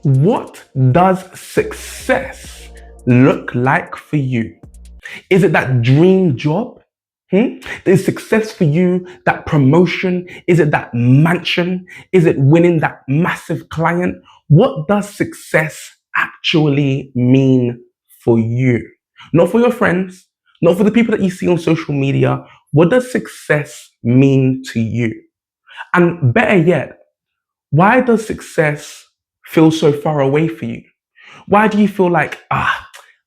What does success look like for you? Is it that dream job? Is success for you that promotion? Is it that mansion? Is it winning that massive client? What does success actually mean for you? Not for your friends, not for the people that you see on social media. What does success mean to you? And better yet, why does success feel so far away for you? Why do you feel like, I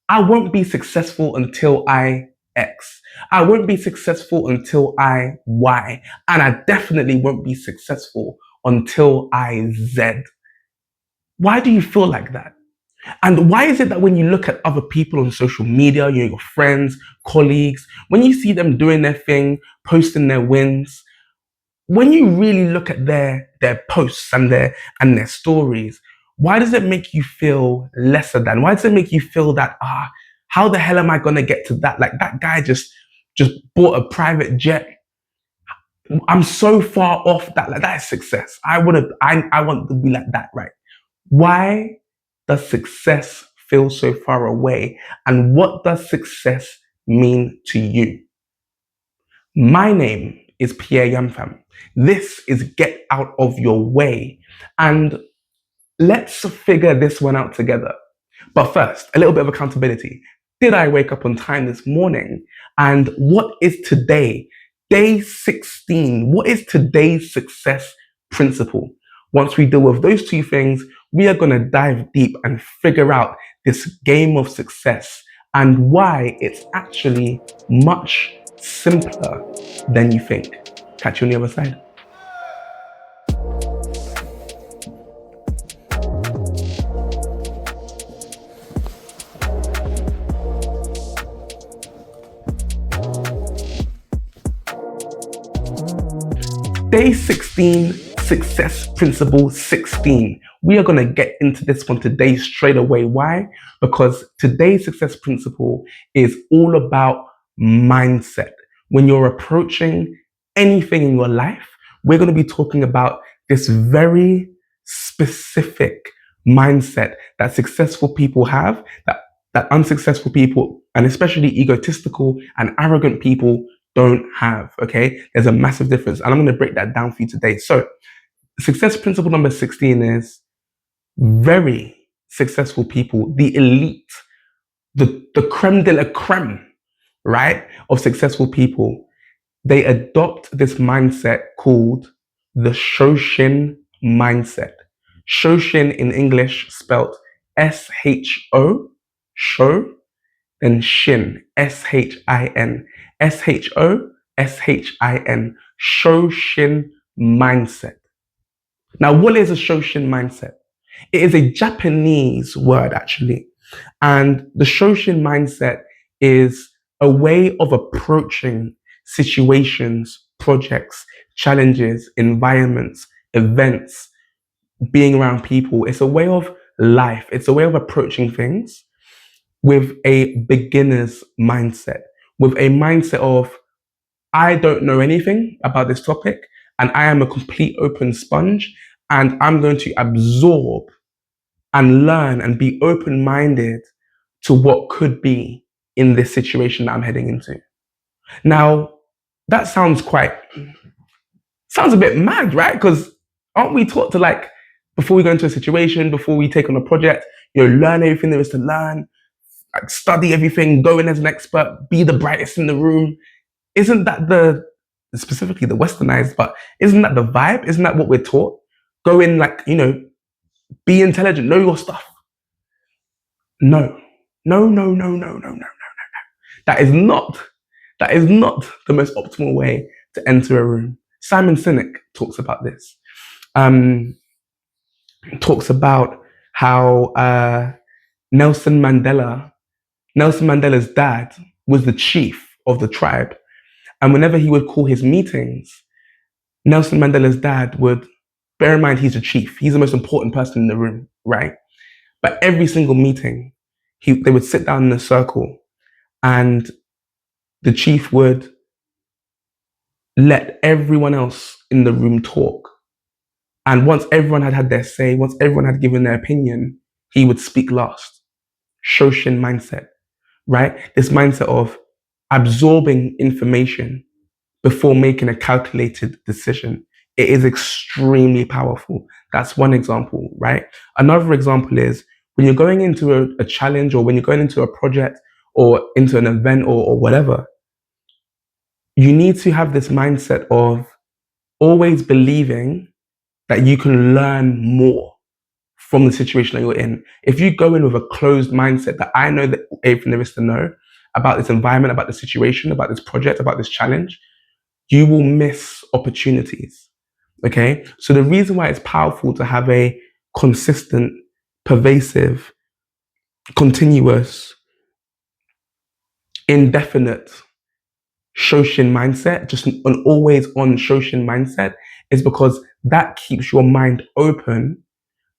won't be successful until I X. I won't be successful until I Y. And I definitely won't be successful until I Z. Why do you feel like that? And why is it that when you look at other people on social media, your friends, colleagues, when you see them doing their thing, posting their wins, when you really look at their posts and their stories, why does it make you feel lesser than? Why does it make you feel that how the hell am I gonna get to that? Like that guy just bought a private jet. I'm so far off that. Like that is success. I want to be like that, right? Why does success feel so far away? And what does success mean to you? My name is Pierre Yamfam. This is Get Out of Your Way. And let's figure this one out together. But first, a little bit of accountability. Did I wake up on time this morning? And what is today? Day 16. What is today's success principle? Once we deal with those two things, we are going to dive deep and figure out this game of success and why it's actually much simpler than you think. Catch you on the other side. Day 16, success principle 16. We are going to get into this one today straight away. Why? Because today's success principle is all about mindset. When you're approaching anything in your life, we're going to be talking about this very specific mindset that successful people have, that unsuccessful people, and especially egotistical and arrogant people don't have. Okay, there's a massive difference, and I'm going to break that down for you today. So, success principle number 16 is very successful people, the elite, the creme de la creme, right, of successful people. They adopt this mindset called the Shoshin mindset. Shoshin in English spelt S-H-O, show, then shin, S-H-I-N, S-H-O, S-H-I-N, Shoshin mindset. Now, what is a Shoshin mindset? It is a Japanese word, actually. And the Shoshin mindset is a way of approaching situations, projects, challenges, environments, events, being around people. It's a way of life. It's a way of approaching things with a beginner's mindset, with a mindset of, I don't know anything about this topic and I am a complete open sponge and I'm going to absorb and learn and be open-minded to what could be in this situation that I'm heading into. Now, that sounds a bit mad, right? Because aren't we taught to, like, before we go into a situation, before we take on a project, learn everything there is to learn, like, study everything, go in as an expert, be the brightest in the room. Isn't that specifically the westernized, but isn't that the vibe? Isn't that what we're taught? Go in, like, be intelligent, know your stuff. No. No, no, no, no, no, no, no, no, no. That is not the most optimal way to enter a room. Simon Sinek talks about this. Talks about how Nelson Mandela's dad was the chief of the tribe. And whenever he would call his meetings, Nelson Mandela's dad would, bear in mind he's a chief, he's the most important person in the room, right? But every single meeting, they would sit down in a circle and the chief would let everyone else in the room talk. And once everyone had had their say, once everyone had given their opinion, he would speak last. Shoshin mindset, right? This mindset of absorbing information before making a calculated decision. It is extremely powerful. That's one example, right? Another example is when you're going into a challenge, or when you're going into a project or into an event, or whatever, you need to have this mindset of always believing that you can learn more from the situation that you're in. If you go in with a closed mindset that I know that everything there is to know about this environment, about the situation, about this project, about this challenge, you will miss opportunities. Okay. So the reason why it's powerful to have a consistent, pervasive, continuous, indefinite Shoshin mindset, just an always on Shoshin mindset, is because that keeps your mind open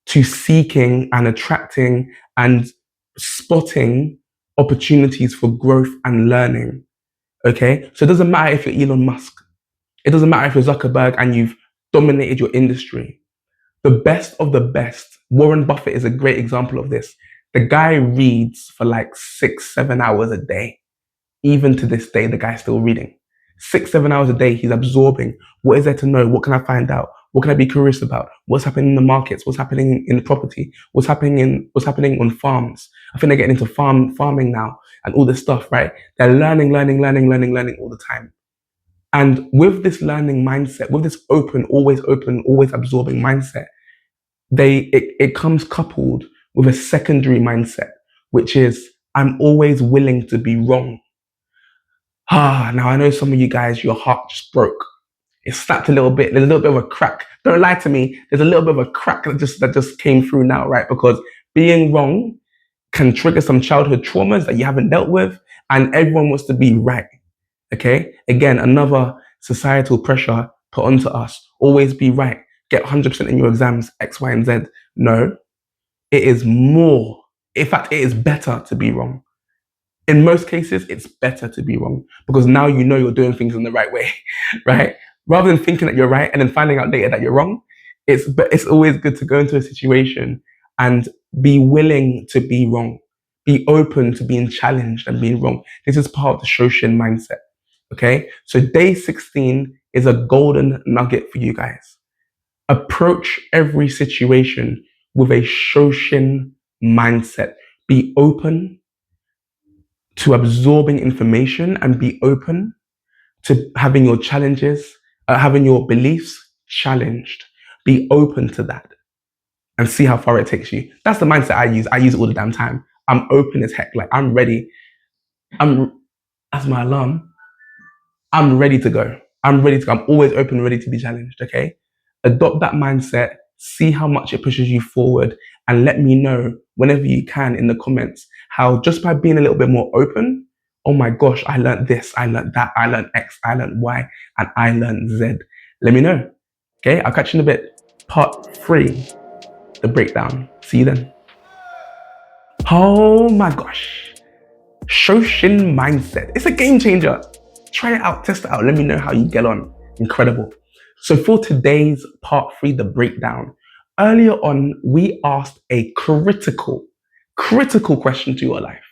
to seeking and attracting and spotting opportunities for growth and learning. Okay. So it doesn't matter if you're Elon Musk. It doesn't matter if you're Zuckerberg and you've dominated your industry. The best of the best, Warren Buffett is a great example of this. The guy reads for like 6-7 hours a day. Even to this day, the guy's still reading. 6-7 hours a day, he's absorbing. What is there to know? What can I find out? What can I be curious about? What's happening in the markets? What's happening in the property? What's happening on farms? I think they're getting into farming now and all this stuff, right? They're learning all the time. And with this learning mindset, with this open, always absorbing mindset, it comes coupled with a secondary mindset, which is I'm always willing to be wrong. Now I know some of you guys, your heart just broke. It snapped a little bit. There's a little bit of a crack. Don't lie to me. There's a little bit of a crack that just came through now, right? Because being wrong can trigger some childhood traumas that you haven't dealt with, and everyone wants to be right. Okay? Again, another societal pressure put onto us. Always be right. Get 100% in your exams, X, Y, and Z. No, it is more. In fact, it is better to be wrong. In most cases, it's better to be wrong because now you know you're doing things in the right way, right? Rather than thinking that you're right and then finding out later that you're wrong, it's always good to go into a situation and be willing to be wrong. Be open to being challenged and being wrong. This is part of the Shoshin mindset. Okay. So day 16 is a golden nugget for you guys. Approach every situation with a Shoshin mindset. Be open to absorbing information and be open to having your challenges, having your beliefs challenged. Be open to that and see how far it takes you. That's the mindset I use. I use it all the damn time. I'm open as heck. Like I'm ready. That's my alarm. I'm ready to go. I'm ready to go. I'm always open, ready to be challenged. Okay. Adopt that mindset. See how much it pushes you forward, and let me know whenever you can in the comments how just by being a little bit more open, oh my gosh, I learned this, I learned that, I learned X, I learned Y, and I learned Z. Let me know. Okay. I'll catch you in a bit. Part 3, the breakdown. See you then. Oh my gosh. Shoshin mindset. It's a game changer. Try it out, test it out. Let me know how you get on. Incredible. So for today's part 3, the breakdown, earlier on, we asked a critical question to your life.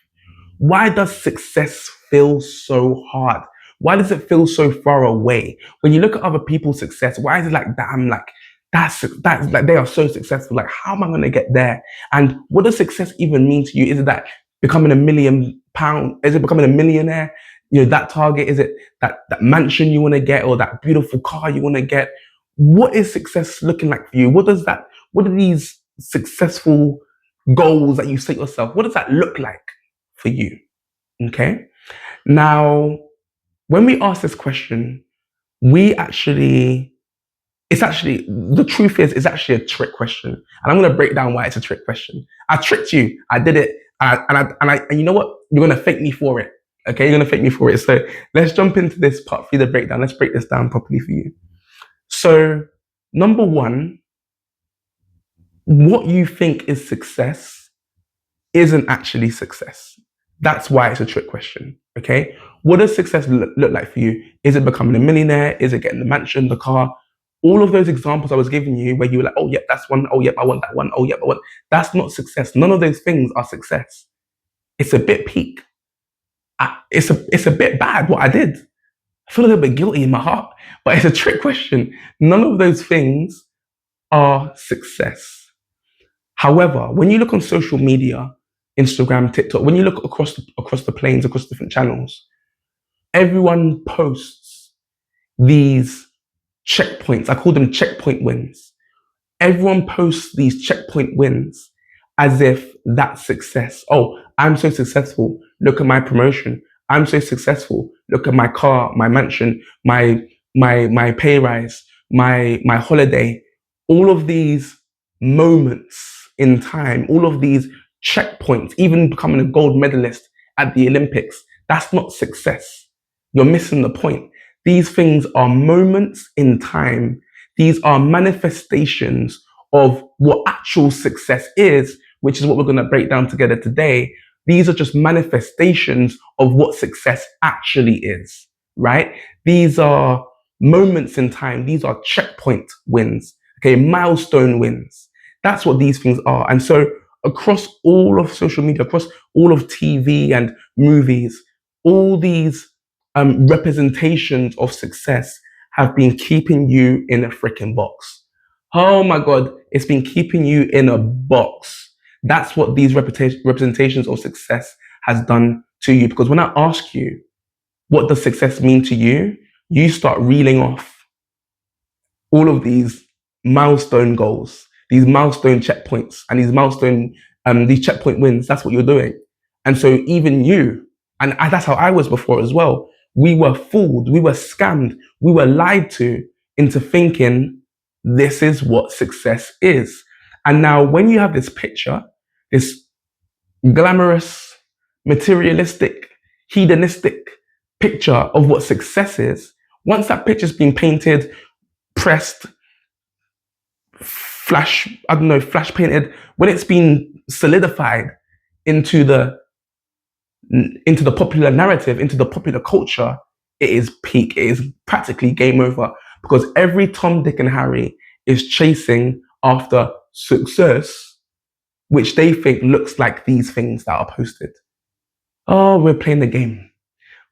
Why does success feel so hard? Why does it feel so far away? When you look at other people's success, why is it like that? I'm like, that's like they are so successful. Like, how am I going to get there? And what does success even mean to you? Is it that becoming £1 million? Is it becoming a millionaire? You know, that target? Is it that mansion you want to get or that beautiful car you want to get? What is success looking like for you? What are these successful goals that you set yourself? What does that look like for you? Okay. Now, when we ask this question, the truth is, it's actually a trick question. And I'm going to break down why it's a trick question. I tricked you. I did it. And you know what? You're going to thank me for it. Okay. You're going to thank me for it. So let's jump into this part for the breakdown. Let's break this down properly for you. So number one, what you think is success isn't actually success. That's why it's a trick question. Okay. What does success look like for you? Is it becoming a millionaire? Is it getting the mansion, the car? All of those examples I was giving you where you were like, oh, yep, that's one. Oh, yep, I want that one. Oh, yep, I want. That's not success. None of those things are success. It's a bit peak. It's a bit bad what I did. I feel a little bit guilty in my heart, but it's a trick question. None of those things are success. However, when you look on social media, Instagram, TikTok, when you look across the planes, across different channels, everyone posts these checkpoints. I call them checkpoint wins. Everyone posts these checkpoint wins as if that's success. Oh, I'm so successful. Look at my promotion. I'm so successful. Look at my car, my mansion, my pay rise, my holiday. All of these moments in time, all of these checkpoints, even becoming a gold medalist at the Olympics, that's not success. You're missing the point. These things are moments in time. These are manifestations of what actual success is, which is what we're going to break down together today. These are just manifestations of what success actually is, right? These are moments in time. These are checkpoint wins, okay, milestone wins. That's what these things are. And so across all of social media, across all of TV and movies, all these representations of success have been keeping you in a freaking box. Oh my God, it's been keeping you in a box. That's what these representations of success has done to you. Because when I ask you, what does success mean to you? You start reeling off all of these milestone goals, these milestone checkpoints, and these checkpoint wins. That's what you're doing. And so even you, and that's how I was before as well. We were fooled, we were scammed, we were lied to into thinking this is what success is. And now when you have this picture, this glamorous, materialistic, hedonistic picture of what success is, once that picture's been painted, pressed, flash painted, when it's been solidified into the popular narrative, into the popular culture, it is peak. It is practically game over, because every Tom, Dick, and Harry is chasing after success, which they think looks like these things that are posted. Oh, we're playing the game.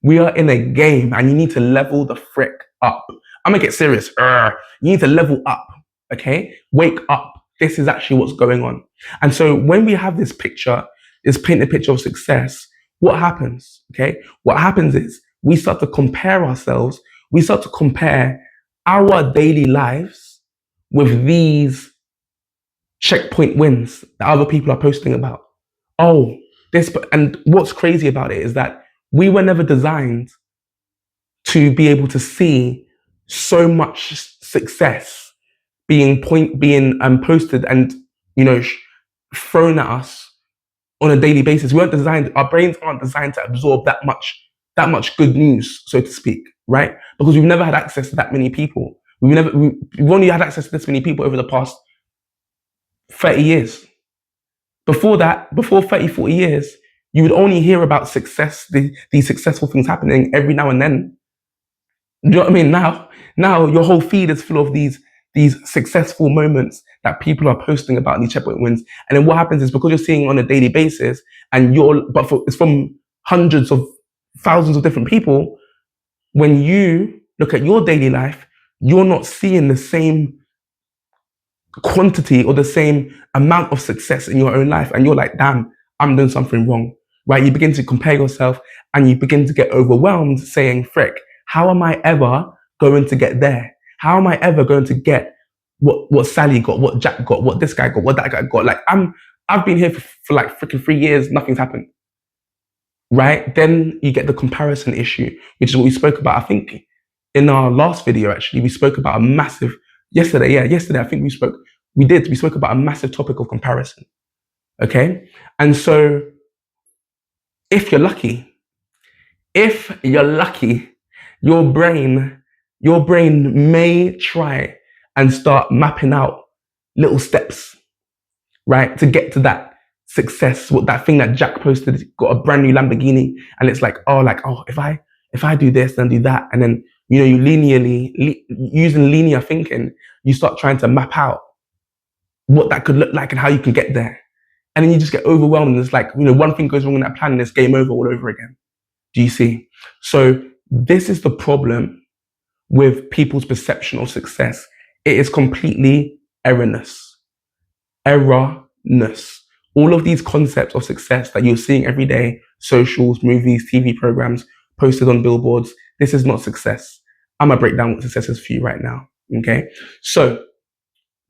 We are in a game, and you need to level the frick up. I'm gonna get serious. You need to level up, okay? Wake up. This is actually what's going on. And so when we have this picture, this painted picture of success, what happens, okay? What happens is we start to compare ourselves. We start to compare our daily lives with these checkpoint wins that other people are posting about. Oh, and what's crazy about it is that we were never designed to be able to see so much success being posted and thrown at us on a daily basis. We weren't designed. Our brains aren't designed to absorb that much good news, so to speak, right? Because we've never had access to that many people. We've only had access to this many people over the past 30 years. Before that, before 30, 40 years, you would only hear about success, these successful things happening every now and then. Do you know what I mean? Now your whole feed is full of these successful moments that people are posting about, these checkpoint wins. And then what happens is, because you're seeing on a daily basis, and it's from hundreds of thousands of different people, when you look at your daily life, you're not seeing the same quantity or the same amount of success in your own life. And you're like, damn, I'm doing something wrong, right? You begin to compare yourself and you begin to get overwhelmed, saying, frick, how am I ever going to get there? How am I ever going to get what Sally got, what Jack got, what this guy got, what that guy got? Like, I've been here for like freaking 3 years, nothing's happened, right? Then you get the comparison issue, which is what we spoke about. I think in our last video, actually, we spoke about a massive, yesterday, I think we spoke about a massive topic of comparison, okay? And so if you're lucky, your brain may try and start mapping out little steps, right, to get to that success. What that thing that Jack posted, got a brand new Lamborghini, and it's like, oh, if I do this, then do that, and then you using linear thinking, you start trying to map out what that could look like and how you can get there. And then you just get overwhelmed. And it's like, one thing goes wrong in that plan and it's game over all over again. Do you see? So this is the problem with people's perception of success. It is completely erroneous. Erroneous. All of these concepts of success that you're seeing every day, socials, movies, TV programs, posted on billboards, this is not success. I'm going to break down what success is for you right now. Okay? So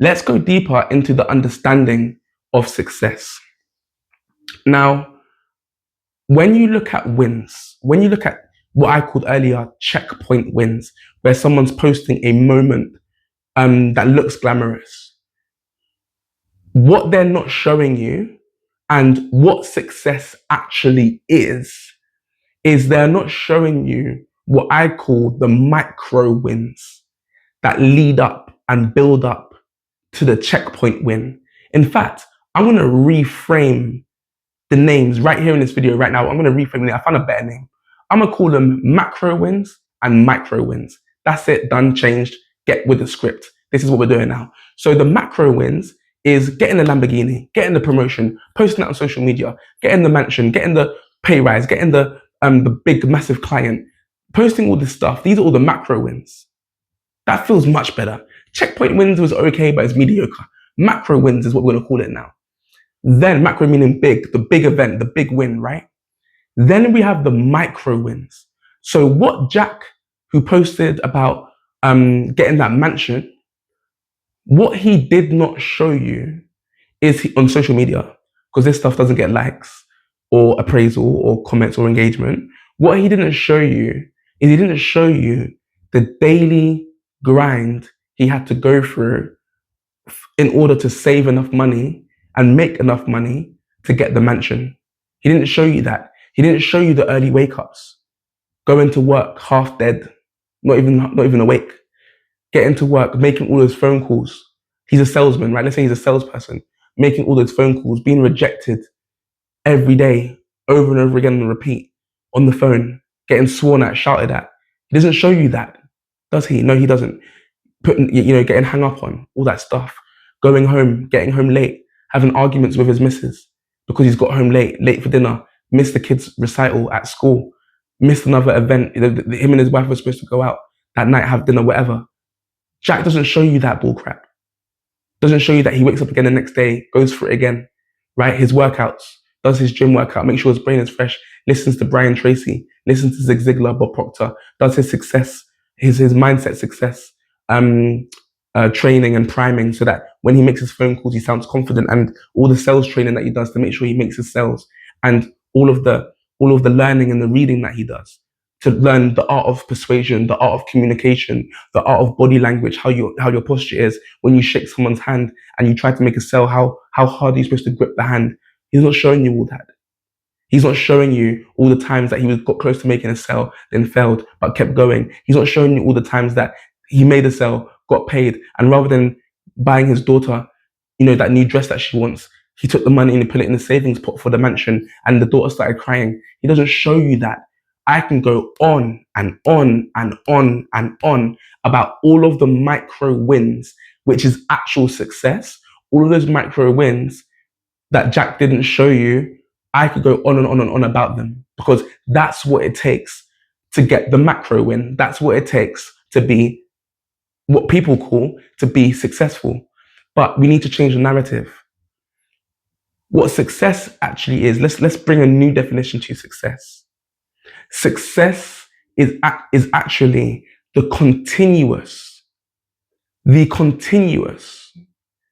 let's go deeper into the understanding of success. Now, when you look at wins, when you look at what I called earlier checkpoint wins, where someone's posting a moment that looks glamorous, what they're not showing you and what success actually is they're not showing you what I call the micro wins that lead up and build up to the checkpoint win. In fact, I'm going to reframe the names right here in this video right now. I'm going to reframe it. I found a better name. I'm going to call them macro wins and micro wins. That's it. Done. Changed. Get with the script. This is what we're doing now. So the macro wins is getting the Lamborghini, getting the promotion, posting it on social media, getting the mansion, getting the pay rise, getting the big massive client, posting all this stuff. These are all the macro wins. That feels much better. Checkpoint wins was okay, but it's mediocre. Macro wins is what we're going to call it now. Then macro meaning big, the big event, the big win, right? Then we have the micro wins. So what Jack, who posted about getting that mansion, what he did not show you is on social media, because this stuff doesn't get likes or appraisal or comments or engagement. What he didn't show you is he didn't show you the daily grind he had to go through in order to save enough money and make enough money to get the mansion. He didn't show you that. He didn't show you the early wake-ups, going to work half dead, not even awake, getting to work, making all those phone calls. He's a salesman, right? Let's say he's a salesperson, making all those phone calls, being rejected every day, over and over again on repeat, on the phone, getting sworn at, shouted at. He doesn't show you that, does he? No, he doesn't. Getting hung up on, all that stuff, going home, getting home late, having arguments with his missus because he's got home late for dinner, missed the kids' recital at school, missed another event. Him and his wife were supposed to go out that night, have dinner, whatever. Jack doesn't show you that bullcrap. Doesn't show you that he wakes up again the next day, goes for it again, right? His workouts, does his gym workout, make sure his brain is fresh, listens to Brian Tracy, listens to Zig Ziglar, Bob Proctor, does his success, his mindset success, training and priming, so that when he makes his phone calls, he sounds confident, and all the sales training that he does to make sure he makes his sales, and all of the learning and the reading that he does to learn the art of persuasion, the art of communication, the art of body language, how your posture is when you shake someone's hand and you try to make a sale, how hard are you supposed to grip the hand. He's not showing you all that. He's not showing you all the times that he got close to making a sale, then failed, but kept going. He's not showing you all the times that he made a sale, got paid, and rather than buying his daughter, that new dress that she wants, he took the money and he put it in the savings pot for the mansion, and the daughter started crying. He doesn't show you that. I can go on and on and on and on about all of the micro wins, which is actual success. All of those micro wins that Jack didn't show you, I could go on and on and on about them, because that's what it takes to get the macro win. That's what it takes to be what people call to be successful. But we need to change the narrative. What success actually is, let's bring a new definition to success. Success is actually the continuous,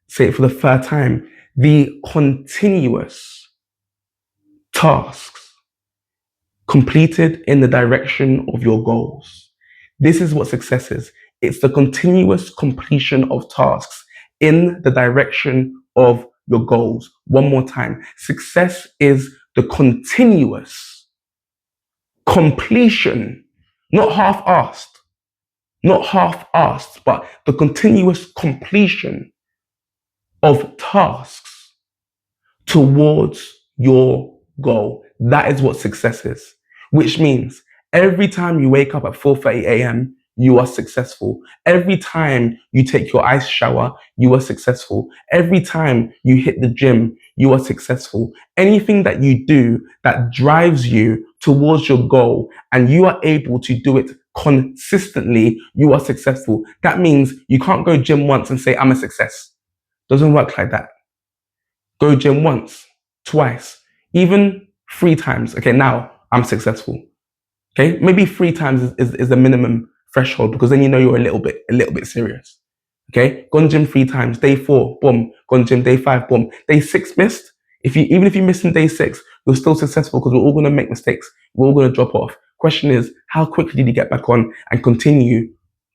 say it for the third time, the continuous tasks completed in the direction of your goals. This is what success is. It's the continuous completion of tasks in the direction of your goals. One more time. Success is the continuous completion, not half-assed, but the continuous completion of tasks towards your goal. That is what success is, which means every time you wake up at 4:30 a.m., you are successful. Every time you take your ice shower, you are successful. Every time you hit the gym, you are successful. Anything that you do that drives you towards your goal and you are able to do it consistently, you are successful. That means you can't go gym once and say, I'm a success. Doesn't work like that. Go gym once, twice, even 3 times. Okay, now I'm successful. Okay, maybe 3 times is the minimum threshold, because then you know you're a little bit serious. Okay, gone gym 3 times. Day 4, boom. Gone gym day 5, boom. Day 6 missed. Even if you miss in day 6, you're still successful, because we're all gonna make mistakes. We're all gonna drop off. Question is, how quickly did you get back on and continue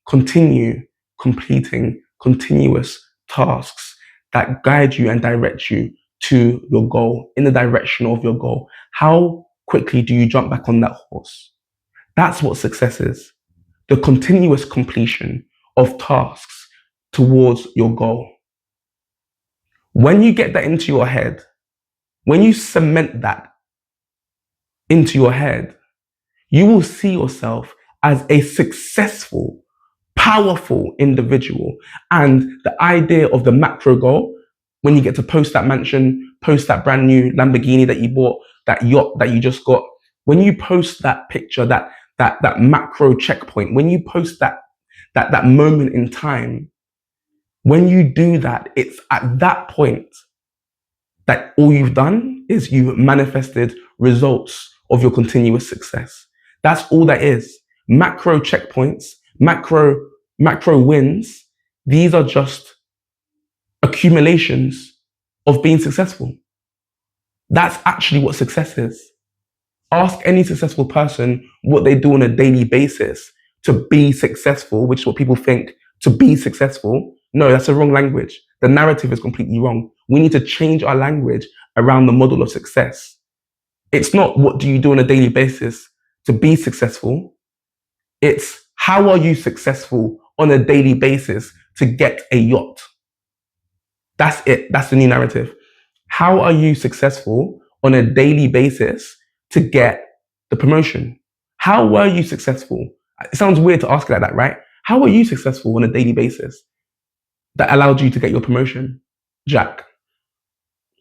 completing continuous tasks that guide you and direct you to your goal, in the direction of your goal? How quickly do you jump back on that horse? That's what success is. The continuous completion of tasks towards your goal. When you get that into your head, when you cement that into your head, you will see yourself as a successful, powerful individual. And the idea of the macro goal, when you get to post that mansion, post that brand new Lamborghini that you bought, that yacht that you just got, when you post that picture, that macro checkpoint, when you post that moment in time, when you do that, it's at that point that all you've done is you've manifested results of your continuous success. That's all that is. Macro checkpoints, macro wins, these are just accumulations of being successful. That's actually what success is. Ask any successful person what they do on a daily basis to be successful, which is what people think, to be successful. No, that's the wrong language. The narrative is completely wrong. We need to change our language around the model of success. It's not what do you do on a daily basis to be successful. It's how are you successful on a daily basis to get a yacht. That's it. That's the new narrative. How are you successful on a daily basis to get the promotion? How were you successful? It sounds weird to ask like that, right? How are you successful on a daily basis that allowed you to get your promotion, Jack?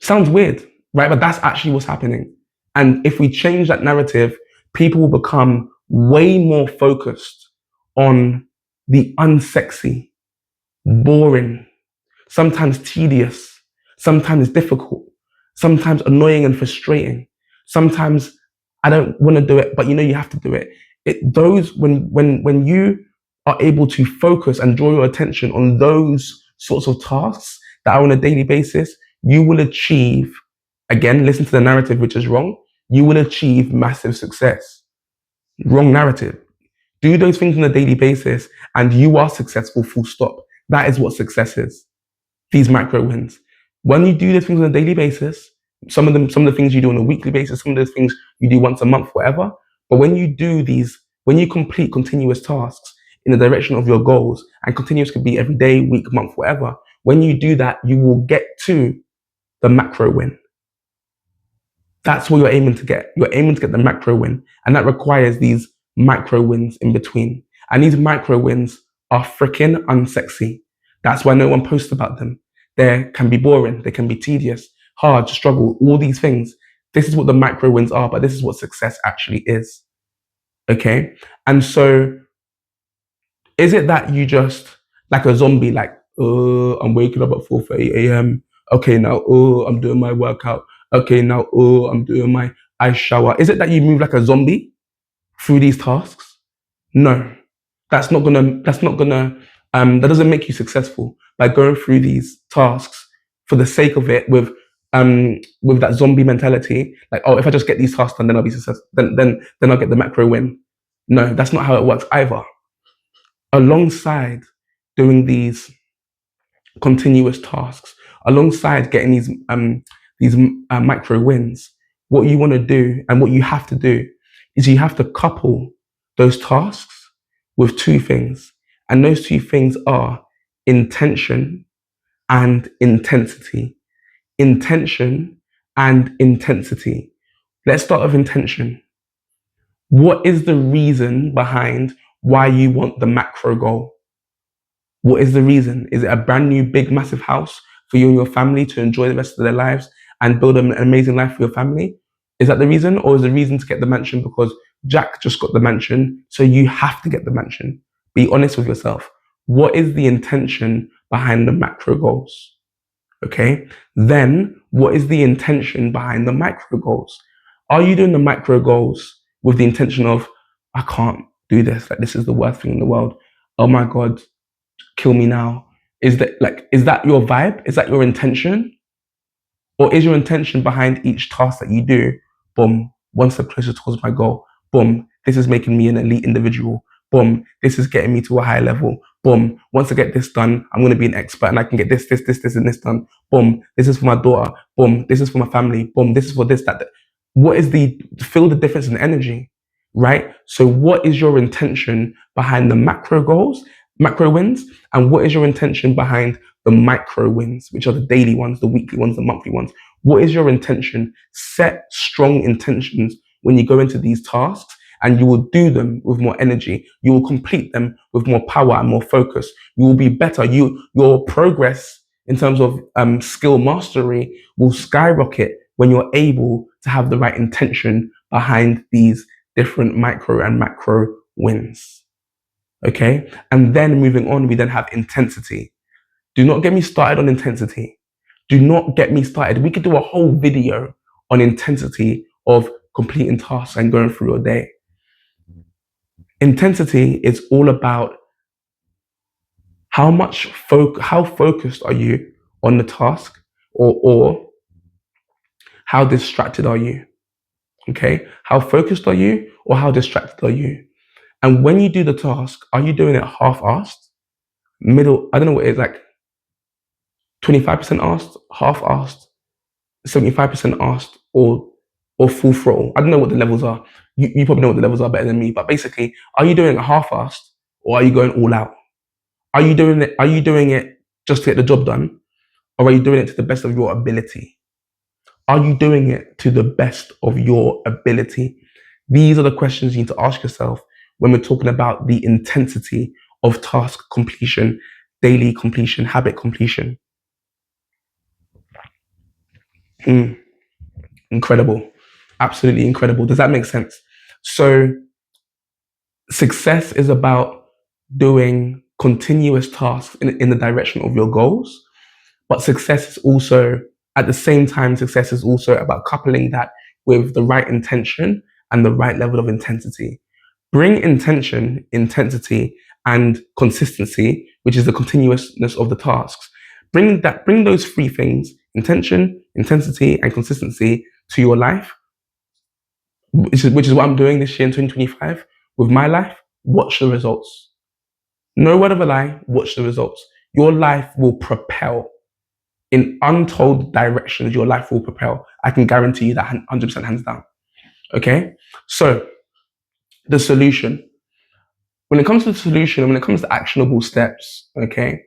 Sounds weird, right? But that's actually what's happening. And if we change that narrative, people will become way more focused on the unsexy, boring, sometimes tedious, sometimes difficult, sometimes annoying and frustrating. Sometimes I don't want to do it, but you know you have to do it. When you are able to focus and draw your attention on those sorts of tasks that are on a daily basis, you will achieve, again, listen to the narrative, which is wrong, you will achieve massive success. Wrong narrative. Do those things on a daily basis and you are successful, full stop. That is what success is. These macro wins. When you do these things on a daily basis, some of the things you do on a weekly basis, some of those things you do once a month, whatever. But when you do these, when you complete continuous tasks in the direction of your goals, and continuous could be every day, week, month, whatever, when you do that, you will get to the macro win. That's what you're aiming to get. You're aiming to get the macro win. And that requires these micro wins in between. And these micro wins are freaking unsexy. That's why no one posts about them. They can be boring. They can be tedious, hard, struggle, all these things. This is what the micro wins are, but this is what success actually is. Okay? And so, is it that you just, like a zombie, like, oh, I'm waking up at 4:30 a.m. Okay, now, oh, I'm doing my workout. Okay, now, oh, I'm doing my ice shower. Is it that you move like a zombie through these tasks? No, that doesn't make you successful by going through these tasks for the sake of it with that zombie mentality. Like, oh, if I just get these tasks done, then I'll be successful. Then I'll get the macro win. No, that's not how it works either. Alongside doing these continuous tasks, alongside getting these micro wins, what you want to do and what you have to do is you have to couple those tasks with 2 things. And those 2 things are intention and intensity. Intention and intensity. Let's start with intention. What is the reason behind why you want the macro goal. What is the reason? Is it a brand new, big, massive house for you and your family to enjoy the rest of their lives and build an amazing life for your family? Is that the reason? Or is the reason to get the mansion because Jack just got the mansion, so you have to get the mansion? Be honest with yourself. What is the intention behind the macro goals? Okay. Then what is the intention behind the micro goals? Are you doing the micro goals with the intention of, I can't do this, like this is the worst thing in the world. Oh my God, kill me now. Is that your vibe? Is that your intention? Or is your intention behind each task that you do, boom, one step closer towards my goal? Boom, this is making me an elite individual. Boom, this is getting me to a higher level. Boom, once I get this done, I'm going to be an expert and I can get this, and this done. Boom, this is for my daughter. Boom, this is for my family. Boom, this is for this, that. What is feel the difference in energy, right? So what is your intention behind the macro goals, macro wins? And what is your intention behind the micro wins, which are the daily ones, the weekly ones, the monthly ones? What is your intention? Set strong intentions when you go into these tasks, and you will do them with more energy. You will complete them with more power and more focus. You will be better. Your progress in terms of skill mastery will skyrocket when you're able to have the right intention behind these different micro and macro wins. Okay? And then moving on, we then have intensity. Do not get me started on intensity. Do not get me started. We could do a whole video on intensity of completing tasks and going through your day. Intensity is all about how focused are you on the task, or how distracted are you? Okay? How focused are you, or how distracted are you? And when you do the task, are you doing it half-assed, middle, I don't know what it is, like 25% asked, half-assed, 75% asked, or full throttle? I don't know what the levels are. You probably know what the levels are better than me, but basically, are you doing it half-assed, or are you going all out? Are you doing it just to get the job done, or are you doing it to the best of your ability? Are you doing it to the best of your ability? These are the questions you need to ask yourself when we're talking about the intensity of task completion, daily completion, habit completion. Incredible. Absolutely incredible. Does that make sense? So success is about doing continuous tasks in the direction of your goals. But success is also, at the same time, success is also about coupling that with the right intention and the right level of intensity. Bring intention, intensity, and consistency, which is the continuousness of the tasks. Bring those three things, intention, intensity, and consistency, to your life, which is what I'm doing this year in 2025 with my life. Watch the results. No word of a lie, watch the results. Your life will propel in untold directions. Your life will propel. I can guarantee you that 100% hands down. Okay? So, the solution. When it comes to the solution, and when it comes to actionable steps, okay,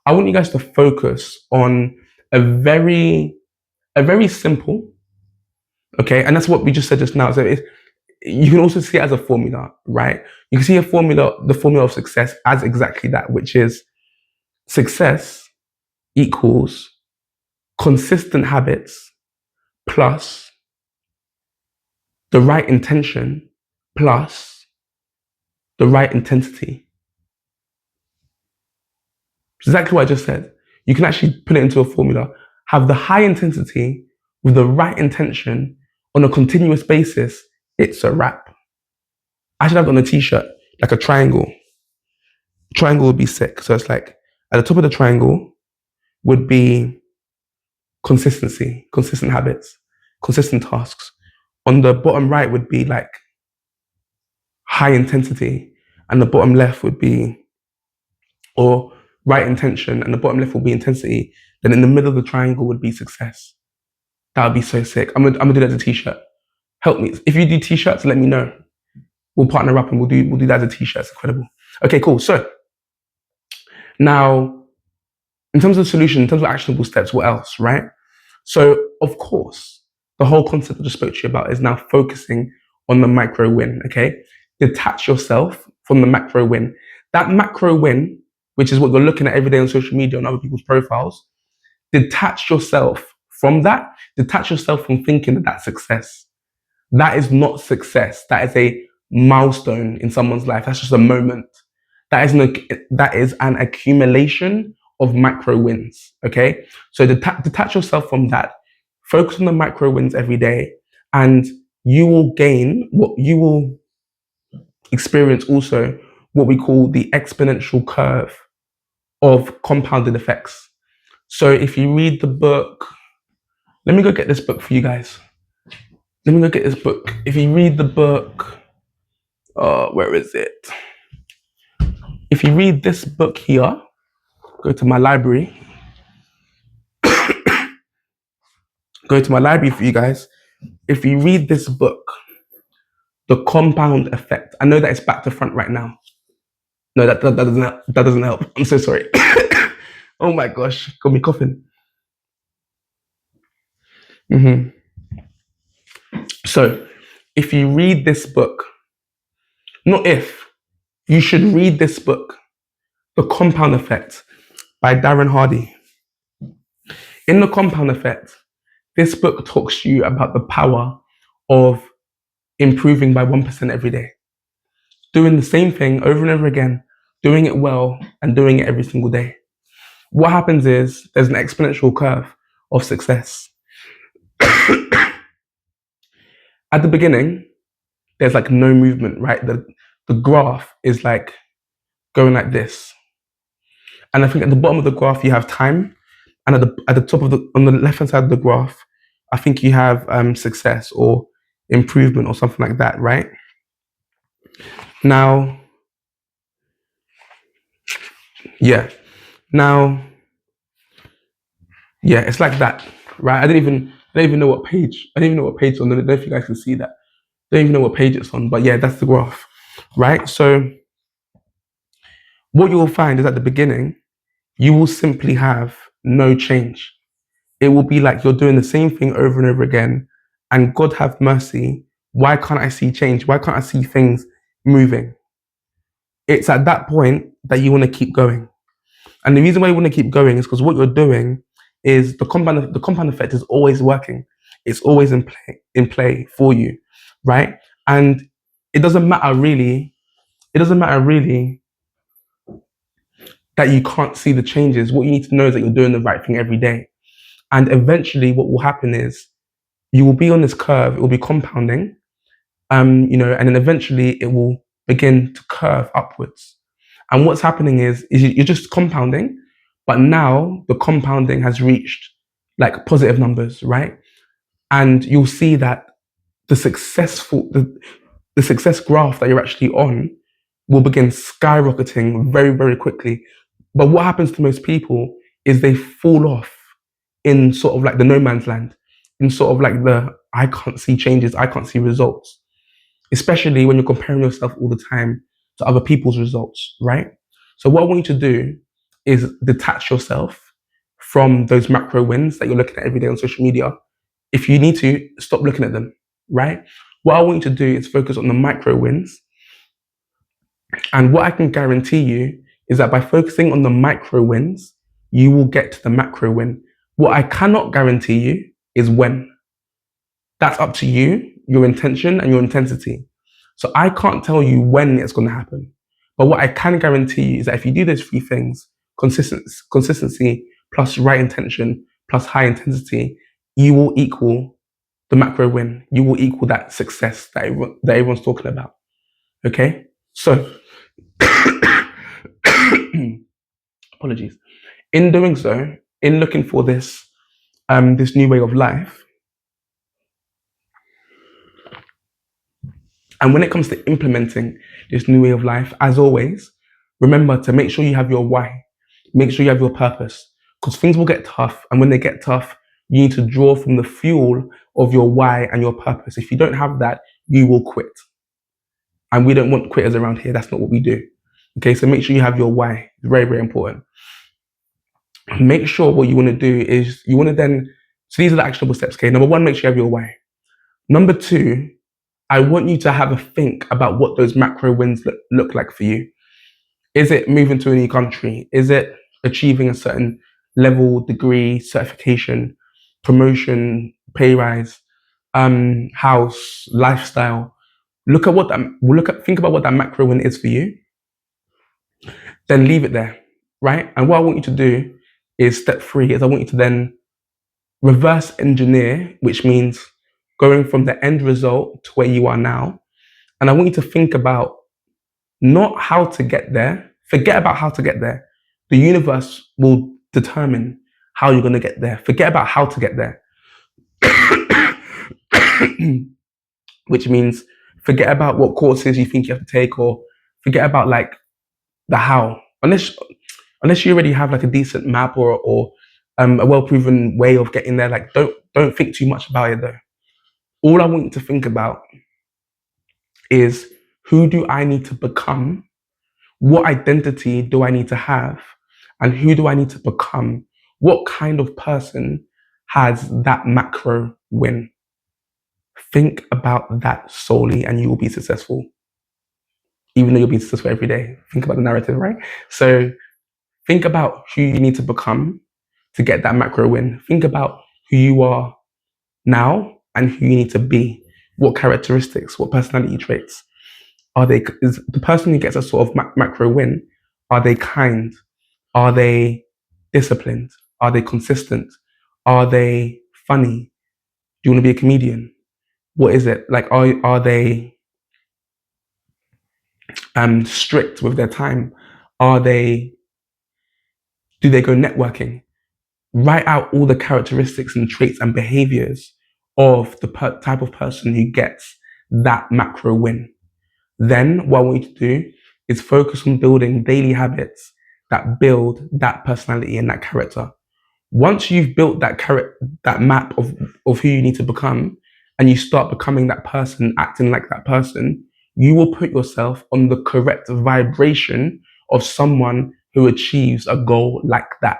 I want you guys to focus on a very simple, okay, and that's what we just said just now. So you can also see it as a formula, right? You can see the formula of success as exactly that, which is success equals consistent habits plus the right intention plus the right intensity. Exactly what I just said. You can actually put it into a formula. Have the high intensity with the right intention on a continuous basis. It's a wrap. I should have on a t-shirt, like a triangle. Triangle would be sick. So it's like at the top of the triangle would be consistency, consistent habits, consistent tasks. On the bottom right would be like high intensity, and the bottom left would be, or right intention, and the bottom left will be intensity. Then in the middle of the triangle would be success. That would be so sick. I'm gonna do that as a t-shirt. Help me. If you do t-shirts, let me know. We'll partner up and we'll do that as a t-shirt. It's incredible. Okay, cool. So now, in terms of the solution, in terms of actionable steps, what else, right? So of course, the whole concept I just spoke to you about is now focusing on the micro win. Okay, detach yourself from the macro win. That macro win, which is what you're looking at every day on social media and other people's profiles, detach yourself from that. Detach yourself from thinking that that's success. That is not success. That is a milestone in someone's life. That's just a moment. That is an accumulation of macro wins. Okay, so detach yourself from that. Focus on the macro wins every day, and you will gain what you will experience also what we call the exponential curve of compounded effects. So if you read the book, let me go get this book for you guys. Let me go get this book. If you read the book, where is it? If you read this book here, go to my library. Go to my library for you guys. If you read this book, The Compound Effect. I know that it's back to front right now. No, that doesn't help. I'm so sorry. Oh my gosh, got me coughing. Mm-hmm. So, if you read this book, not if, you should read this book, The Compound Effect by Darren Hardy. In The Compound Effect, this book talks to you about the power of improving by 1% every day. Doing the same thing over and over again, doing it well, and doing it every single day. What happens is there's an exponential curve of success. At the beginning, there's like no movement, right? The graph is like going like this. And I think at the bottom of the graph, you have time. And at the top of on the left-hand side of the graph, I think you have success or improvement or something like that, right? Now, yeah. Now, yeah, it's like that, right? I don't even know what page. I don't even know what page it's on. I don't know if you guys can see that. I don't even know what page it's on, but yeah, that's the graph, right? So what you will find is at the beginning, you will simply have no change. It will be like you're doing the same thing over and over again. And God have mercy, why can't I see change? Why can't I see things moving? It's at that point that you want to keep going. And the reason why you want to keep going is because what you're doing is the compound effect is always working. It's always in play for you, right? And it doesn't matter really. It doesn't matter really that you can't see the changes. What you need to know is that you're doing the right thing every day. And eventually what will happen is you will be on this curve, it will be compounding, and then eventually it will begin to curve upwards. And what's happening is you're just compounding, but now the compounding has reached like positive numbers, right? And you'll see that the success graph that you're actually on will begin skyrocketing very, very quickly. But what happens to most people is they fall off in sort of like the no man's land, in sort of like the I can't see changes, I can't see results, especially when you're comparing yourself all the time to other people's results, right? So what I want you to do is detach yourself from those macro wins that you're looking at every day on social media. If you need to, stop looking at them, right? What I want you to do is focus on the micro wins. And what I can guarantee you is that by focusing on the micro wins, you will get to the macro win. What I cannot guarantee you is when. That's up to you, your intention and your intensity. So I can't tell you when it's going to happen. But what I can guarantee you is that if you do those three things, consistency plus right intention plus high intensity, you will equal the macro win. You will equal that success that everyone's talking about. Okay? So, apologies. In doing so, in looking for this new way of life, and when it comes to implementing this new way of life, as always, remember to make sure you have your why, make sure you have your purpose, because things will get tough. And when they get tough, you need to draw from the fuel of your why and your purpose. If you don't have that, you will quit. And we don't want quitters around here. That's not what we do. Okay, so make sure you have your why. It's very, very important. Make sure what you want to do is you want to then, so these are the actionable steps. Okay, number one, make sure you have your why. Number two, I want you to have a think about what those macro wins look like for you. Is it moving to a new country? Is it achieving a certain level, degree, certification, promotion, pay rise, house, lifestyle? Think about what that macro win is for you. Then leave it there, right? And what I want you to do is step three is I want you to then reverse engineer, which means going from the end result to where you are now. And I want you to think about not how to get there. Forget about how to get there. The universe will determine how you're going to get there. Forget about how to get there. Which means forget about what courses you think you have to take, or forget about like the how. Unless you already have like a decent map or a well proven way of getting there, like don't think too much about it though. All I want you to think about is, who do I need to become? What identity do I need to have? And who do I need to become? What kind of person has that macro win? Think about that solely and you will be successful. Even though you'll be successful every day. Think about the narrative, right? So think about who you need to become to get that macro win. Think about who you are now and who you need to be. What characteristics, what personality traits is the person who gets a sort of macro win? Are they kind? Are they disciplined? Are they consistent? Are they funny? Do you want to be a comedian? What is it like? Are they strict with their time? Do they go networking? Write out all the characteristics and traits and behaviors of the type of person who gets that macro win. Then what I want you to do is focus on building daily habits that build that personality and that character. Once you've built that map of who you need to become, and you start becoming that person, acting like that person, you will put yourself on the correct vibration of someone who achieves a goal like that.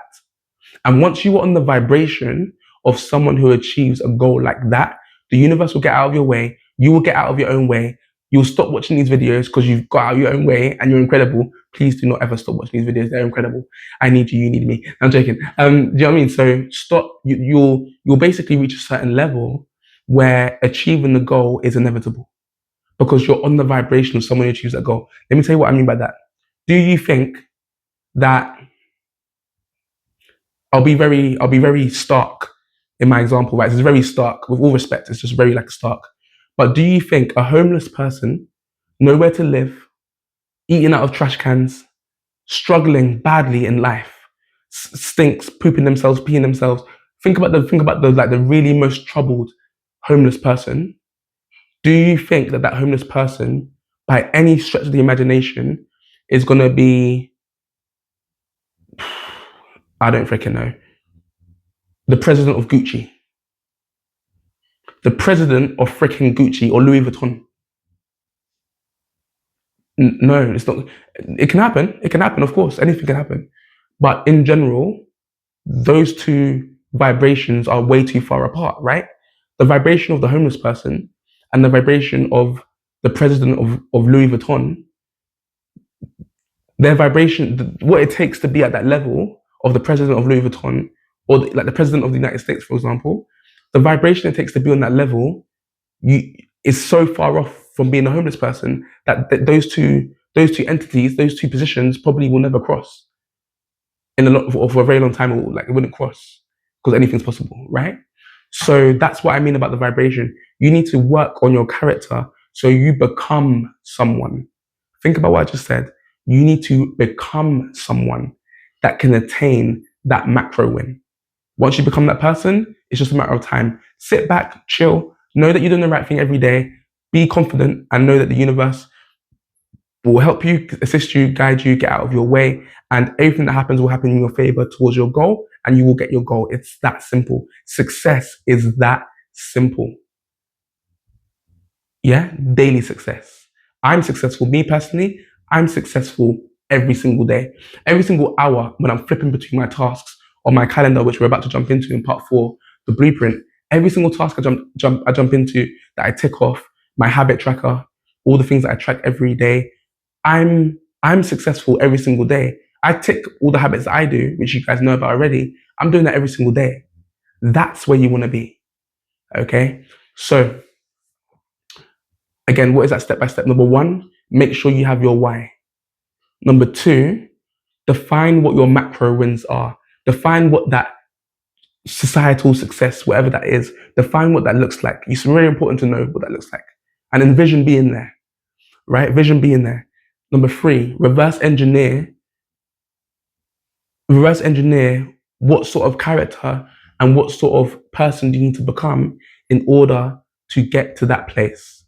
And once you are on the vibration of someone who achieves a goal like that, the universe will get out of your way. You will get out of your own way. You'll stop watching these videos because you've got out of your own way and you're incredible. Please do not ever stop watching these videos. They're incredible. I need you. You need me. I'm joking. Do you know what I mean? So stop. You'll basically reach a certain level where achieving the goal is inevitable because you're on the vibration of someone who achieves that goal. Let me tell you what I mean by that. Do you think that I'll be very stark in my example, right? It's very stark. With all respect, it's just very like stark. But do you think a homeless person, nowhere to live, eating out of trash cans, struggling badly in life, stinks, pooping themselves, peeing themselves? Think about the really most troubled homeless person. Do you think that homeless person, by any stretch of the imagination, is gonna be, I don't freaking know, the president of Gucci? The president of freaking Gucci or Louis Vuitton? No, it's not. It can happen. It can happen, of course. Anything can happen. But in general, those two vibrations are way too far apart, right? The vibration of the homeless person and the vibration of the president of Louis Vuitton, their vibration, what it takes to be at that level of the president of Louis Vuitton, or like the president of the United States, for example, the vibration it takes to be on that level is so far off from being a homeless person that those two entities, those two positions probably will never cross for a very long time. It wouldn't cross because anything's possible, right? So that's what I mean about the vibration. You need to work on your character so you become someone. Think about what I just said. You need to become someone that can attain that macro win. Once you become that person, it's just a matter of time. Sit back, chill, know that you're doing the right thing every day, be confident, and know that the universe will help you, assist you, guide you, get out of your way, and everything that happens will happen in your favor towards your goal, and you will get your goal. It's that simple. Success is that simple. Yeah, daily success. I'm successful. Me personally, I'm successful every single day. Every single hour when I'm flipping between my tasks on my calendar, which we're about to jump into in part 4, the blueprint. Every single task I jump into that I tick off my habit tracker, all the things that I track every day. I'm successful every single day. I tick all the habits that I do, which you guys know about already. I'm doing that every single day. That's where you want to be. Okay. So again, what is that step by step? Number one, make sure you have your why. Number two, define what your macro wins are. Define what that societal success, whatever that is, define what that looks like. It's very important to know what that looks like. And then vision be in there, right? Vision be in there. Number three, reverse engineer what sort of character and what sort of person do you need to become in order to get to that place,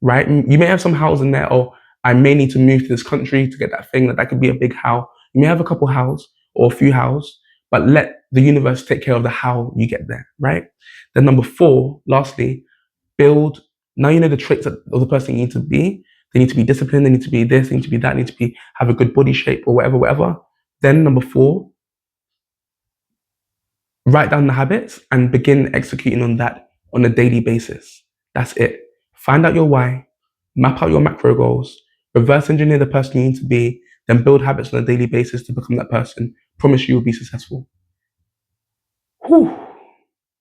right? You may have some hows in there, or I may need to move to this country to get that thing. That could be a big how. You may have a couple hows or a few hows, but let the universe take care of the how you get there, right? Then number four, lastly, build. Now you know the traits of the person you need to be. They need to be disciplined. They need to be this. They need to be that. They need to be have a good body shape or whatever. Then number four, write down the habits and begin executing on that on a daily basis. That's it. Find out your why, map out your macro goals, reverse engineer the person you need to be, then build habits on a daily basis to become that person. Promise you will be successful. Whew,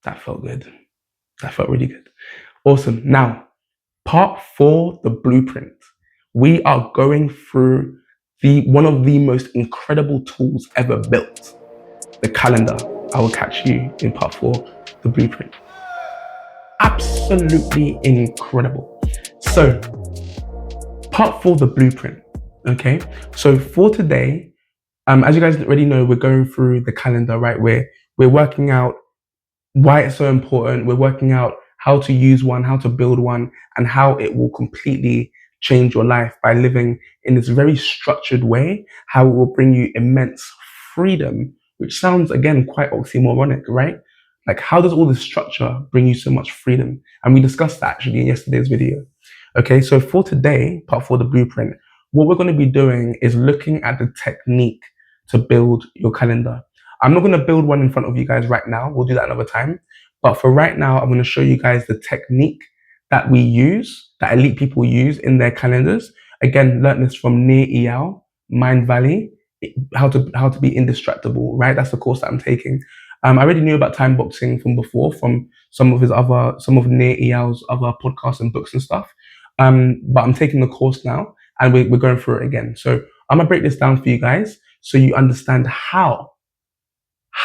that felt good. That felt really good. Awesome. Now, part four, the blueprint. We are going through one of the most incredible tools ever built, the calendar. I will catch you in part four, the blueprint. Absolutely incredible. So, part four, the blueprint. Okay. So for today, as you guys already know, we're going through the calendar, right? We're working out why it's so important. We're working out how to use one, how to build one, and how it will completely change your life by living in this very structured way, how it will bring you immense freedom, which sounds, again, quite oxymoronic, right? Like, how does all this structure bring you so much freedom? And we discussed that actually in yesterday's video. Okay, so for today, part four, the blueprint, what we're going to be doing is looking at the technique to build your calendar. I'm not going to build one in front of you guys right now. We'll do that another time. But for right now, I'm going to show you guys the technique that we use, that elite people use in their calendars. Again, learned this from Nir Eyal, Mind Valley, how to be indestructible, right? That's the course that I'm taking. I already knew about time boxing from before, from some of Nir Eyal's other podcasts and books and stuff. But I'm taking the course now, and we're going through it again. So I'm gonna break this down for you guys so you understand how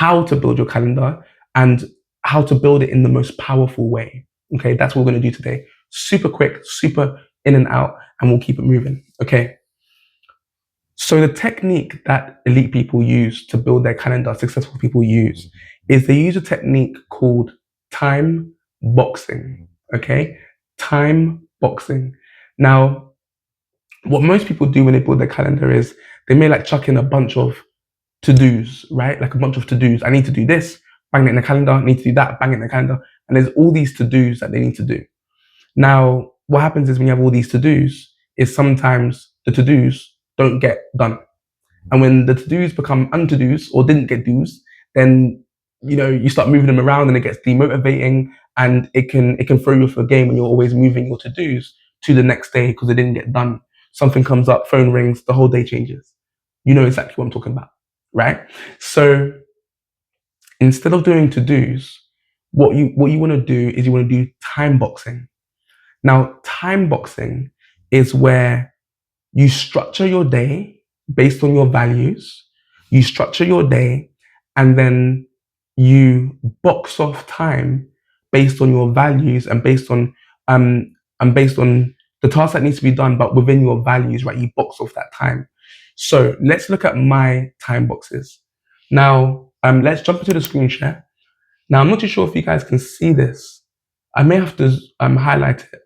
to build your calendar and how to build it in the most powerful way. Okay, that's what we're gonna do today. Super quick, super in and out, and we'll keep it moving. Okay. So the technique that elite people use to build their calendar, successful people use, is they use a technique called time boxing. Okay, time boxing. Now, what most people do when they build their calendar is they may like chuck in a bunch of to-dos, right? Like a bunch of to-dos. I need to do this, bang it in the calendar. I need to do that, bang it in the calendar. And there's all these to-dos that they need to do. Now, what happens is when you have all these to-dos, is sometimes the to-dos don't get done. And when the to-dos become un-to-dos or didn't get dos, then you start moving them around and it gets demotivating, and it can throw you off a game when you're always moving your to-dos to the next day because it didn't get done. Something comes up, phone rings, the whole day changes. You know exactly what I'm talking about, right? So instead of doing to-dos, what you want to do is you want to do time boxing. Now, time boxing is where you structure your day based on your values. You structure your day, and then you box off time based on your values and based on the task that needs to be done, but within your values, right? You box off that time. So let's look at my time boxes. Now, let's jump into the screen share. Now, I'm not too sure if you guys can see this. I may have to highlight it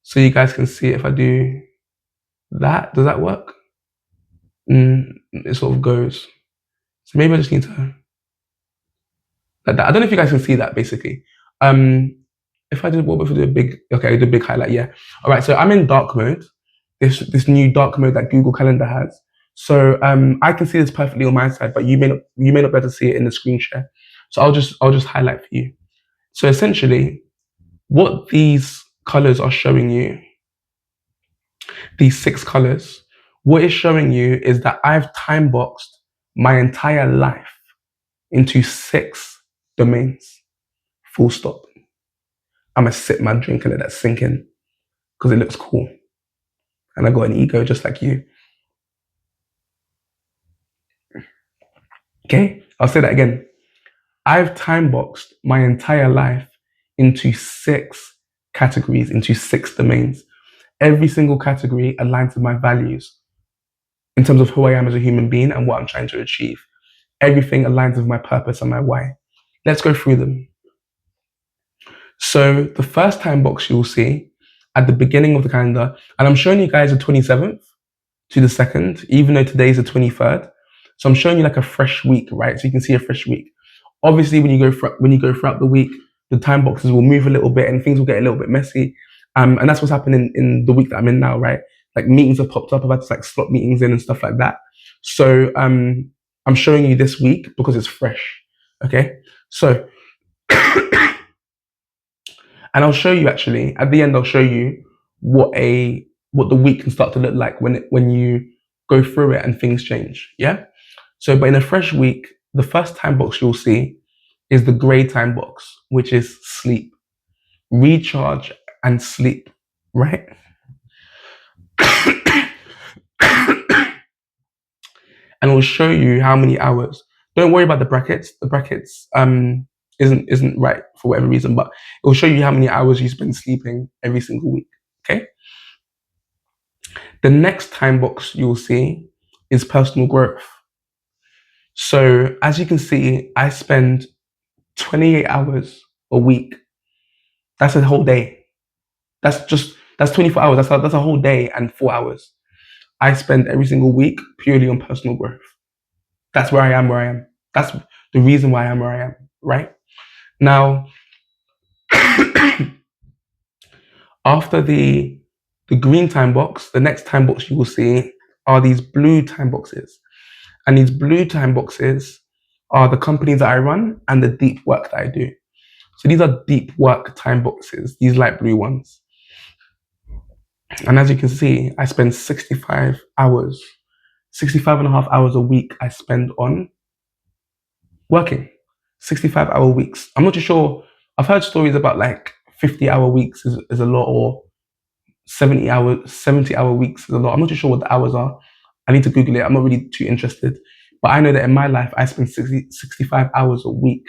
so you guys can see it if I do that. Does that work? It sort of goes. So maybe I just need to like that. I don't know if you guys can see that basically. If I do a big highlight, yeah. All right, so I'm in dark mode. This new dark mode that Google Calendar has. So I can see this perfectly on my side, but you may not be able to see it in the screen share. So I'll just highlight for you. So essentially, what these colors are showing you, these 6 colors, what it's showing you is that I've time boxed my entire life into 6 domains. Full stop. I'm gonna sip my drink and let that sink in because it looks cool. And I got an ego just like you. Okay? I'll say that again. I've time boxed my entire life into 6 categories, into 6 domains. Every single category aligns with my values in terms of who I am as a human being and what I'm trying to achieve. Everything aligns with my purpose and my why. Let's go through them. So the first time box you'll see at the beginning of the calendar, and I'm showing you guys the 27th to the 2nd, even though today's the 23rd. So I'm showing you like a fresh week, right? So you can see a fresh week. Obviously, when you go throughout the week, the time boxes will move a little bit and things will get a little bit messy. And that's what's happening in the week that I'm in now, right? Like meetings have popped up. I've had to like slot meetings in and stuff like that. So I'm showing you this week because it's fresh. Okay. So and I'll show you actually at the end. I'll show you what the week can start to look like when you go through it and things change. Yeah. So, but in a fresh week, the first time box you'll see is the grey time box, which is sleep, recharge, and sleep. Right. And it'll show you how many hours. Don't worry about the brackets. The brackets isn't right for whatever reason, but it will show you how many hours you spend sleeping every single week. Okay. The next time box you'll see is personal growth. So as you can see, I spend 28 hours a week. That's a whole day. That's 24 hours. That's a whole day and 4 hours. I spend every single week purely on personal growth. That's where I am where I am. That's the reason why I am where I am, right? Now, after the green time box, the next time box you will see are these blue time boxes. And these blue time boxes are the companies that I run and the deep work that I do. So these are deep work time boxes, these light blue ones. And as you can see, I spend 65 hours, 65 and a half hours a week I spend on working. 65-hour weeks. I'm not too sure. I've heard stories about like 50-hour weeks is a lot, or 70-hour weeks is a lot. I'm not too sure what the hours are. I need to Google it. I'm not really too interested. But I know that in my life, I spend 65 hours a week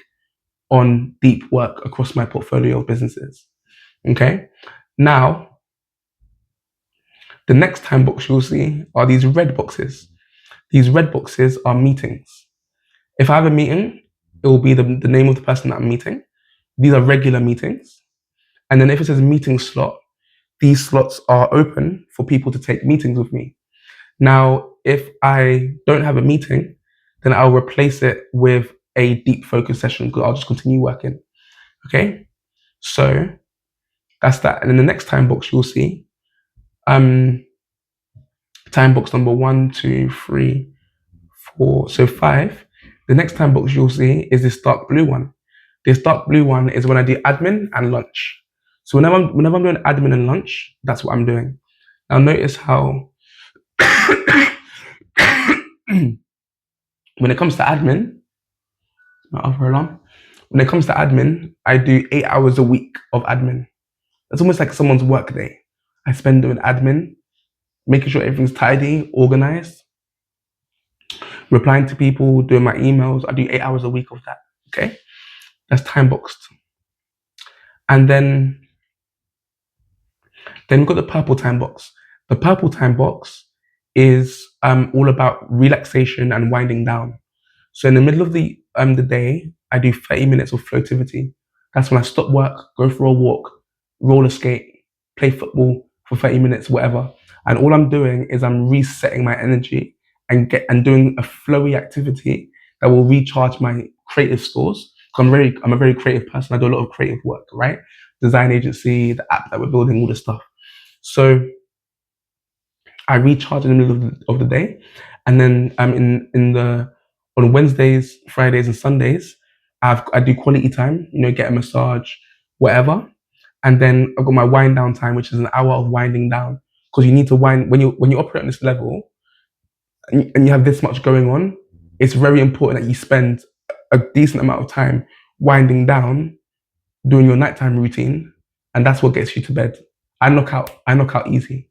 on deep work across my portfolio of businesses. Okay. Now, the next time box you'll see are these red boxes. These red boxes are meetings. If I have a meeting, it will be the name of the person that I'm meeting. These are regular meetings. And then if it says meeting slot, these slots are open for people to take meetings with me. Now, if I don't have a meeting, then I'll replace it with a deep focus session because I'll just continue working. Okay? So that's that. And then the next time box you'll see, time box number 1, 2, 3, 4, so 5. The next time box you'll see is this dark blue one. This dark blue one is when I do admin and lunch. So whenever I'm doing admin and lunch, that's what I'm doing. Now notice how when it comes to admin, my other alarm. When it comes to admin, I do 8 hours a week of admin. It's almost like someone's work day. I spend doing admin, making sure everything's tidy, organized, replying to people, doing my emails. I do 8 hours a week of that. Okay, that's time boxed. And then we've got the purple time box. The purple time box is all about relaxation and winding down. So in the middle of the day, I do 30 minutes of floativity. That's when I stop work, go for a walk, roller skate, play football for 30 minutes, whatever. And all I'm doing is I'm resetting my energy and doing a flowy activity that will recharge my creative stores. I'm a very creative person. I do a lot of creative work, right? Design agency, the app that we're building, all this stuff. So I recharge in the middle of the day, and then on Wednesdays, Fridays, and Sundays, I do quality time. Get a massage, whatever, And then I've got my wind down time, which is an hour of winding down. Because you need to wind when you operate on this level and you have this much going on, it's very important that you spend a decent amount of time winding down, doing your nighttime routine, and that's what gets you to bed. I knock out easy.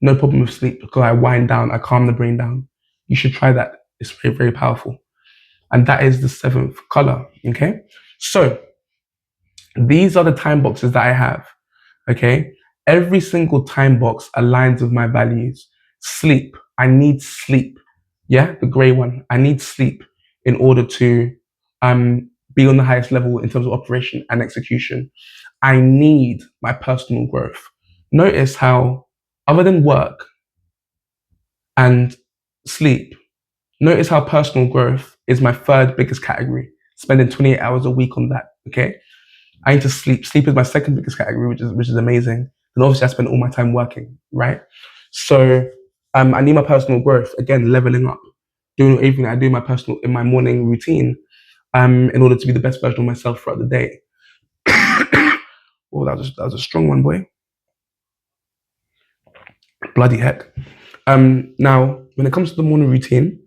No problem with sleep because I wind down, I calm the brain down. You should try that. It's very, very powerful. And that is the seventh color. Okay. So these are the time boxes that I have. Okay. Every single time box aligns with my values. Sleep. I need sleep. Yeah. The gray one. I need sleep in order to be on the highest level in terms of operation and execution. I need my personal growth. Notice how, other than work and sleep, notice how personal growth is my third biggest category, spending 28 hours a week on that. Okay. I need to sleep. Sleep is my second biggest category, which is amazing. And obviously I spend all my time working, right? So I need my personal growth, again, leveling up, doing everything I do in my morning routine, in order to be the best version of myself throughout the day. Oh, that was a strong one, boy. Bloody heck. Now, when it comes to the morning routine,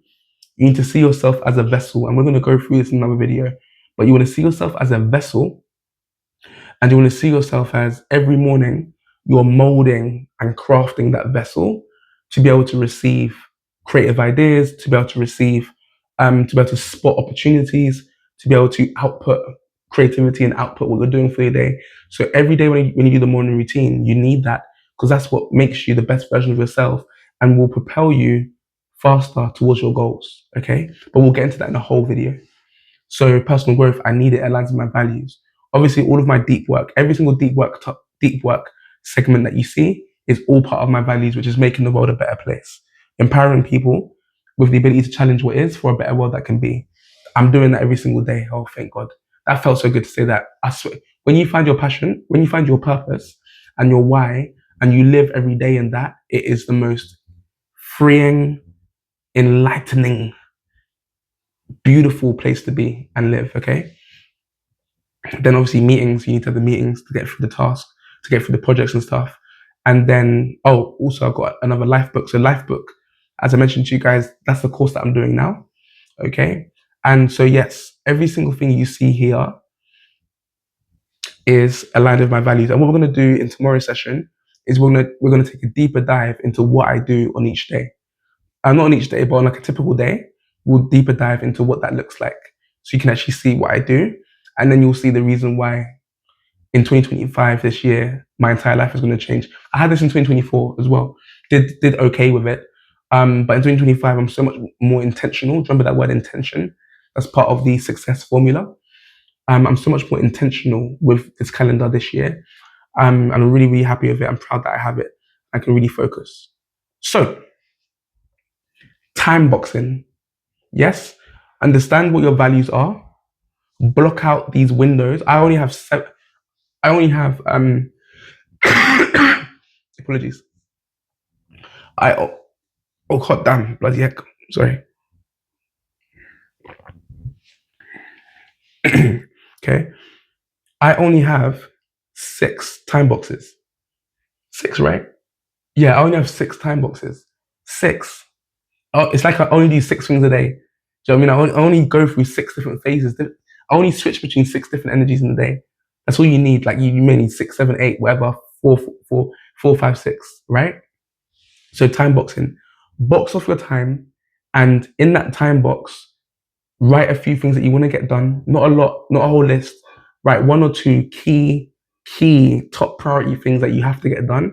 you need to see yourself as a vessel, and we're going to go through this in another video. But you want to see yourself as a vessel, and you want to see yourself as every morning you're molding and crafting that vessel to be able to receive creative ideas, to be able to receive, to be able to spot opportunities, to be able to output creativity and output what you're doing for your day. So every day when you do the morning routine, you need that because that's what makes you the best version of yourself and will propel you faster towards your goals. Okay, but we'll get into that in a whole video. So personal growth, I need it aligns with my values. Obviously, all of my deep work, every single deep work segment that you see is all part of my values, which is making the world a better place, empowering people with the ability to challenge what is for a better world that can be. I'm doing that every single day. Oh, thank God. That felt so good to say that. I swear, when you find your passion, when you find your purpose and your why, and you live every day in that, it is the most freeing, enlightening, beautiful place to be and live. Okay. Then obviously meetings, you need to have the meetings to get through the task, to get through the projects and stuff. And then, oh, also I've got another life book. So life book, as I mentioned to you guys, that's the course that I'm doing now. Okay. And so yes, every single thing you see here is aligned with my values. And what we're going to do in tomorrow's session is we're going to take a deeper dive into what I do on each day. Not on each day, but on like a typical day, we'll deeper dive into what that looks like. So you can actually see what I do. And then you'll see the reason why in 2025, this year, my entire life is going to change. I had this in 2024 as well. Did okay with it. But in 2025, I'm so much more intentional. Remember that word intention? That's part of the success formula. I'm so much more intentional with this calendar this year. I'm really, really happy with it. I'm proud that I have it. I can really focus. So, time boxing. Yes, understand what your values are. Block out these windows. I only have apologies. Oh god damn, bloody heck. Sorry. Okay. I only have 6 time boxes. 6, right? Yeah, I only have 6 time boxes. 6. Oh, it's like I only do 6 things a day. Do you know what I mean? I only go through 6 different phases. I only switch between 6 different energies in the day. That's all you need. Like you may need 6, 7, 8, whatever, 4, 5, 6, right? So time boxing. Box off your time, and in that time box, write a few things that you want to get done. Not a lot, not a whole list. Write 1 or 2 key top priority things that you have to get done.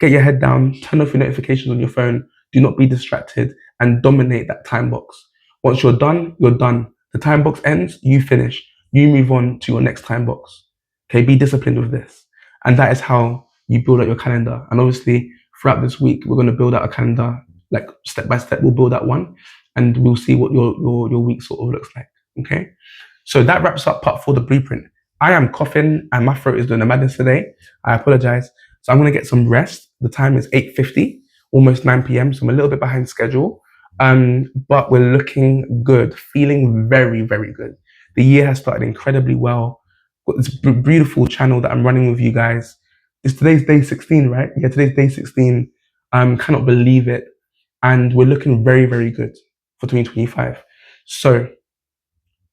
Get your head down, turn off your notifications on your phone, do not be distracted, and dominate that time box. Once you're done, you're done. The time box ends, you finish. You move on to your next time box. Okay, be disciplined with this. And that is how you build out your calendar. And obviously, throughout this week, we're going to build out a calendar, like step by step, we'll build out one, and we'll see what your week sort of looks like. Okay, so that wraps up part 4, the blueprint. I am coughing and my throat is doing a madness today. I apologize. So I'm going to get some rest. The time is 8:50, almost 9 p.m. So I'm a little bit behind schedule. But we're looking good, feeling very, very good. The year has started incredibly well. got this beautiful channel that I'm running with you guys. Today's day 16, right? Yeah, today's day 16. Cannot believe it. And we're looking very, very good for 2025. So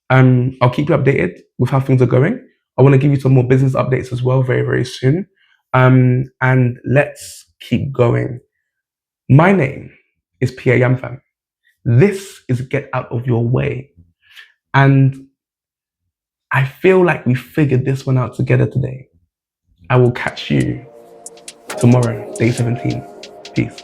I'll keep you updated with how things are going. I want to give you some more business updates as well very, very soon. And let's keep going. My name is Pierre Yamfam. This is Get Out of Your Way. And I feel like we figured this one out together today. I will catch you tomorrow, day 17. Peace.